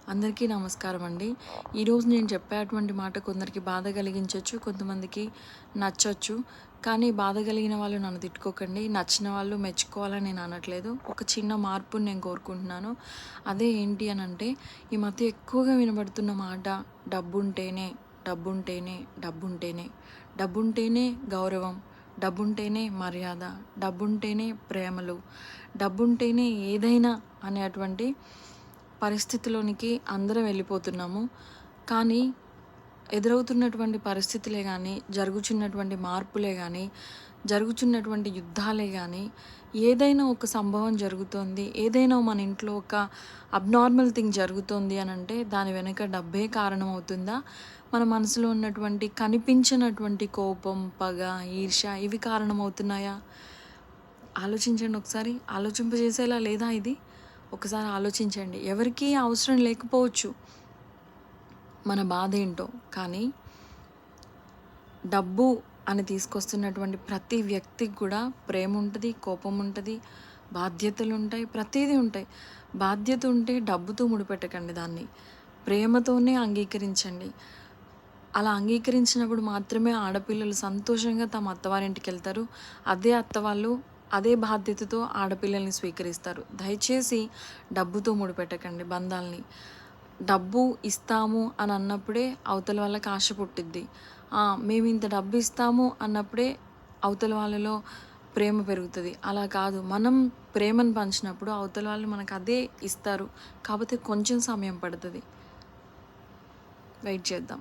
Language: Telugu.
అందరికీ నమస్కారం అండి. ఈరోజు నేను చెప్పేటువంటి మాట కొందరికి బాధ కలిగించవచ్చు, కొంతమందికి నచ్చొచ్చు. కానీ బాధ కలిగిన వాళ్ళు నన్ను తిట్టుకోకండి, నచ్చిన వాళ్ళు మెచ్చుకోవాలని నేను అనట్లేదు. ఒక చిన్న మార్పుని నేను కోరుకుంటున్నాను. అదే ఏంటి అని అంటే, ఈ మధ్య ఎక్కువగా వినబడుతున్న మాట డబ్బుంటేనే, డబ్బుంటేనే, డబ్బుంటేనే, డబ్బుంటేనే గౌరవం, డబ్బుంటేనే మర్యాద, డబ్బుంటేనే ప్రేమలు, డబ్బుంటేనే ఏదైనా అనేటువంటి పరిస్థితిలోనికి అందరం వెళ్ళిపోతున్నాము. కానీ ఎదురవుతున్నటువంటి పరిస్థితులే కానీ, జరుగుచున్నటువంటి మార్పులే కానీ, జరుగుచున్నటువంటి యుద్ధాలే కానీ, ఏదైనా ఒక సంభవం జరుగుతోంది, ఏదైనా మన ఇంట్లో ఒక అబ్నార్మల్ థింగ్ జరుగుతోంది అని అంటే దాని వెనుక డబ్బే కారణం అవుతుందా? మన మనసులో ఉన్నటువంటి కనిపించినటువంటి కోపం, పగ, ఈర్ష్య ఇవి కారణమవుతున్నాయా? ఆలోచించండి ఒకసారి. ఆలోచింపజేసేలా లేదా ఇది? ఒకసారి ఆలోచించండి. ఎవరికీ అవసరం లేకపోవచ్చు మన బాధ ఏంటో, కానీ డబ్బు అని తీసుకొస్తున్నటువంటి ప్రతి వ్యక్తికి కూడా ప్రేమ ఉంటుంది, కోపం ఉంటుంది, బాధ్యతలు ఉంటాయి, ప్రతిదీ ఉంటాయి. బాధ్యత ఉంటే డబ్బుతో ముడిపెట్టకండి దాన్ని. ప్రేమతోనే అంగీకరించండి. అలా అంగీకరించినప్పుడు మాత్రమే ఆడపిల్లలు సంతోషంగా తమ అత్తవారింటికి వెళ్తారు. అదే అత్తవాళ్ళు అదే బాధ్యతతో ఆడపిల్లల్ని స్వీకరిస్తారు. దయచేసి డబ్బుతో ముడిపెట్టకండి బంధాల్ని. డబ్బు ఇస్తాము అని అన్నప్పుడే అవతల వాళ్ళకి ఆశ పుట్టిద్ది. మేము ఇంత డబ్బు ఇస్తాము అన్నప్పుడే అవతల వాళ్ళలో ప్రేమ పెరుగుతుంది. అలా కాదు, మనం ప్రేమను పంచినప్పుడు అవతల వాళ్ళు మనకు అదే ఇస్తారు. కాకపోతే కొంచెం సమయం పడుతుంది. వెయిట్ చేద్దాం.